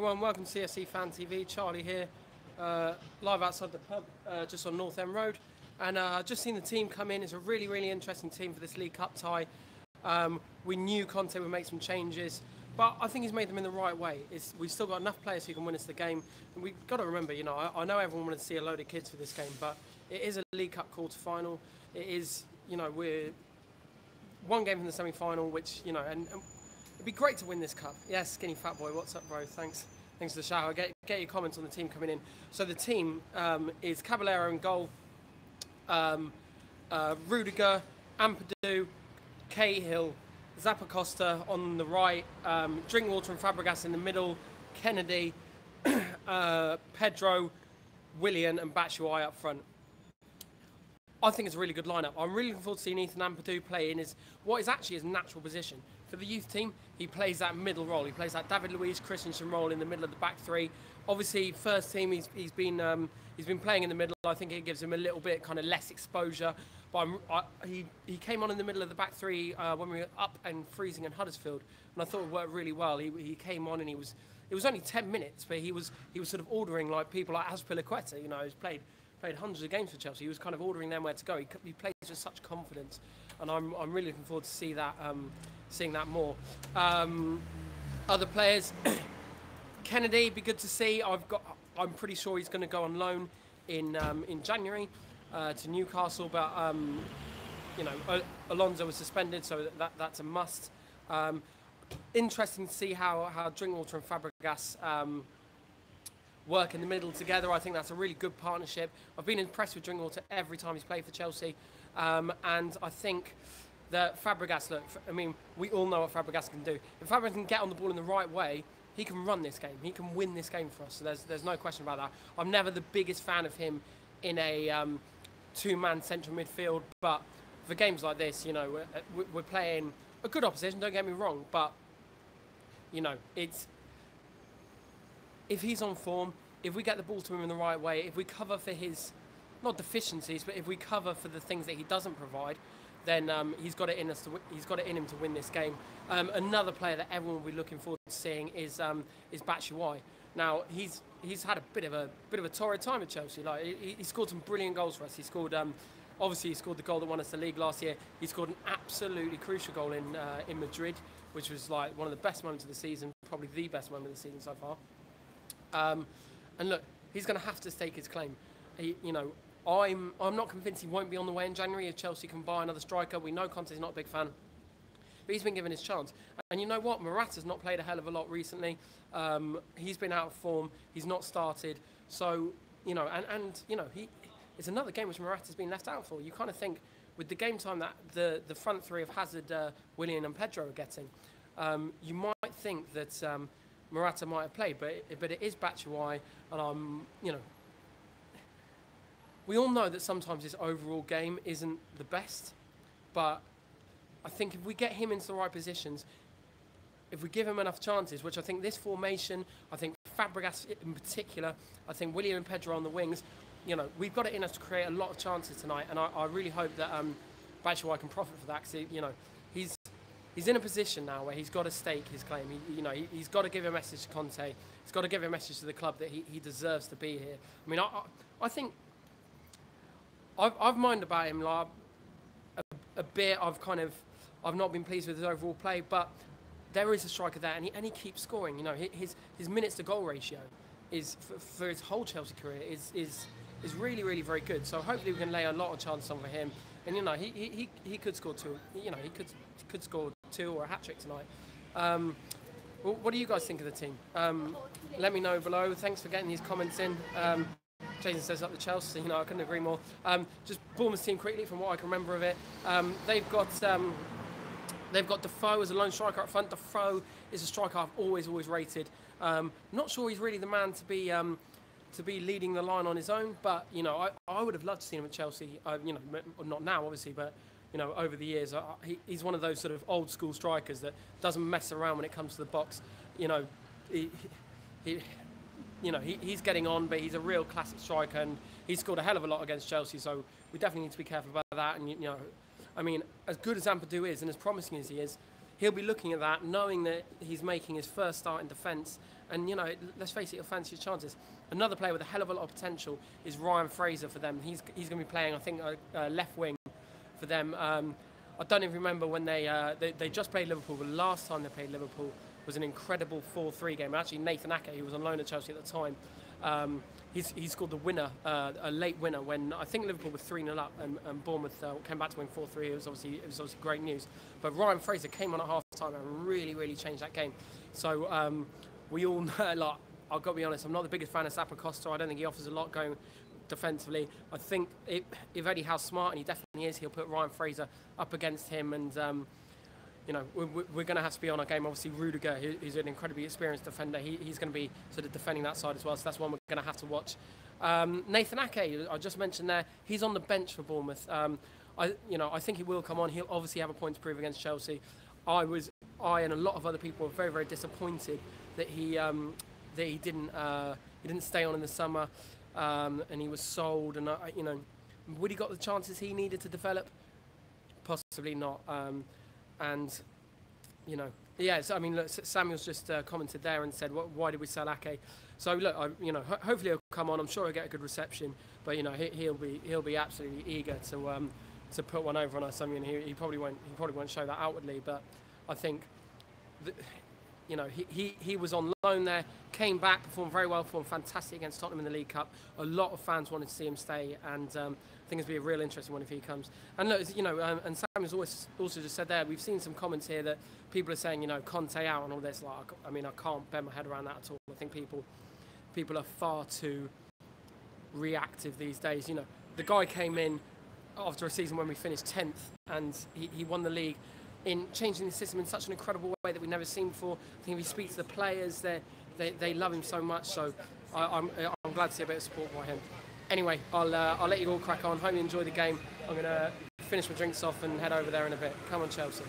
everyone, welcome to CSC Fan TV. Charlie here, live outside the pub, just on North End Road. And just seen the team come in. It's a really, really interesting team for this League Cup tie. We knew Conte would make some changes, but I think he's made them in the right way. We've still got enough players who can win us the game. And we've got to remember, you know, I know everyone wanted to see a load of kids for this game, but it is a League Cup quarter-final. It is, you know, we're one game from the semi-final, which, you know, and it'd be great to win this cup. Yes, skinny fat boy. What's up, bro? Thanks for the shower. Get your comments on the team coming in. So the team is Caballero in goal, Rudiger, Ampadu, Cahill, Zappacosta on the right, Drinkwater and Fabregas in the middle, Kennedy, Pedro, Willian and Batshuayi up front. I think it's a really good lineup. I'm really looking forward to seeing Ethan Ampadu play in what is actually his natural position. For the youth team, he plays that middle role. He plays that David Luiz Christensen role in the middle of the back three. Obviously, first team, he's been playing in the middle. I think it gives him a little bit kind of less exposure. But he came on in the middle of the back three when we were up and freezing in Huddersfield, and I thought it worked really well. He came on and it was only 10 minutes, but he was sort of ordering like people like Azpilicueta. You know, he's played hundreds of games for Chelsea. He was kind of ordering them where to go. He plays with such confidence, and I'm really looking forward to seeing that more. Other players, Kennedy, be good to see. I'm pretty sure he's going to go on loan in January to Newcastle, but you know, Alonso was suspended, so that's a must. Interesting to see how Drinkwater and Fabregas work in the middle together. I think that's a really good partnership. I've been impressed with Drinkwater every time he's played for Chelsea, and I think that Fabregas, look, I mean, we all know what Fabregas can do. If Fabregas can get on the ball in the right way, he can run this game. He can win this game for us. So there's no question about that. I'm never the biggest fan of him in a two-man central midfield, but for games like this, you know, we're playing a good opposition. Don't get me wrong, but you know, if he's on form, if we get the ball to him in the right way, if we cover for his, not deficiencies, but if we cover for the things that he doesn't provide, then he's got it in him to win this game. Another player that everyone will be looking forward to seeing is Batshuayi. Now he's had a bit of a torrid time at Chelsea. Like he scored some brilliant goals for us. He scored obviously he scored the goal that won us the league last year. He scored an absolutely crucial goal in Madrid, which was like one of the best moments of the season, probably the best moment of the season so far. And look, he's going to have to stake his claim. You know, I'm not convinced he won't be on the way in January if Chelsea can buy another striker. We know Conte's not a big fan, but he's been given his chance. And you know what? Morata's not played a hell of a lot recently. He's been out of form. He's not started. So, you know, and you know, it's another game which Morata's been left out for. You kind of think with the game time that the front three of Hazard, Willian and Pedro are getting, you might think that Morata might have played, but it is Batshuayi, and you know, we all know that sometimes his overall game isn't the best, but I think if we get him into the right positions, if we give him enough chances, which I think this formation, I think Fabregas in particular, I think Willian and Pedro on the wings, you know, we've got it in us to create a lot of chances tonight, and I really hope that Batshuayi can profit for that, because you know, he's in a position now where he's got to stake his claim. He's got to give a message to Conte. He's got to give a message to the club that he deserves to be here. I mean, I think I've minded about him like a bit. I've not been pleased with his overall play, but there is a striker there, and he keeps scoring. You know, his minutes to goal ratio is for his whole Chelsea career is really, really very good. So hopefully we can lay a lot of chances on for him. And you know, he could score two. You know, he could score two or a hat trick tonight. Well, what do you guys think of the team? Let me know below. Thanks for getting these comments in. Jason says up the Chelsea. You know, I couldn't agree more. Just Bournemouth team quickly from what I can remember of it. They've got Defoe as a lone striker up front. Defoe is a striker I've always rated. Not sure he's really the man to be leading the line on his own, but you know, I would have loved to see him at Chelsea. You know, not now obviously, but you know, over the years, he's one of those sort of old school strikers that doesn't mess around when it comes to the box. You know, he's getting on, but he's a real classic striker, and he's scored a hell of a lot against Chelsea. So we definitely need to be careful about that. And you know, I mean, as good as Ampadu is, and as promising as he is, he'll be looking at that, knowing that he's making his first start in defence. And, you know, let's face it, he'll fancy his chances. Another player with a hell of a lot of potential is Ryan Fraser for them. He's going to be playing, I think, left wing for them. I don't even remember when they just played Liverpool, but the last time they played Liverpool was an incredible 4-3 game. Actually, Nathan Ake, who was on loan at Chelsea at the time, he scored the winner, a late winner, when I think Liverpool were 3-0 up and Bournemouth came back to win 4-3. It was obviously great news. But Ryan Fraser came on at half time and really changed that game. So we all know, like, I've got to be honest, I'm not the biggest fan of Sapper Costa. I don't think he offers a lot going defensively. I think if Eddie Howe's smart, and he definitely is, he'll put Ryan Fraser up against him, and you know, we're going to have to be on our game. Obviously, Rudiger, who's an incredibly experienced defender, he's going to be sort of defending that side as well, so that's one we're going to have to watch. Nathan Ake, I just mentioned there, he's on the bench for Bournemouth. I think he will come on. He'll obviously have a point to prove against Chelsea. I and a lot of other people were very disappointed that he didn't stay on in the summer, and he was sold. And you know, would he got the chances he needed to develop? Possibly not. And you know, yeah. So I mean, look, Samuel's just commented there and said, "Why did we sell Ake?" So look, hopefully he'll come on. I'm sure he'll get a good reception. But you know, he'll be absolutely eager to put one over on us. I mean, he probably won't show that outwardly, but I think you know, he was on loan there, came back, performed very well, performed fantastic against Tottenham in the League Cup. A lot of fans wanted to see him stay, and I think it's be a real interesting one if he comes. And look, you know, and Samuel's also just said there, we've seen some comments here that people are saying, you know, Conte out and all this. Like, I mean, I can't bend my head around that at all. I think people are far too reactive these days. You know, the guy came in after a season when we finished 10th, and he won the league in changing the system in such an incredible way that we've never seen before. I think if you speak to the players, they love him so much. So I'm glad to see a bit of support for him. Anyway, I'll let you all crack on. Hope you enjoy the game. I'm going to finish my drinks off and head over there in a bit. Come on, Chelsea.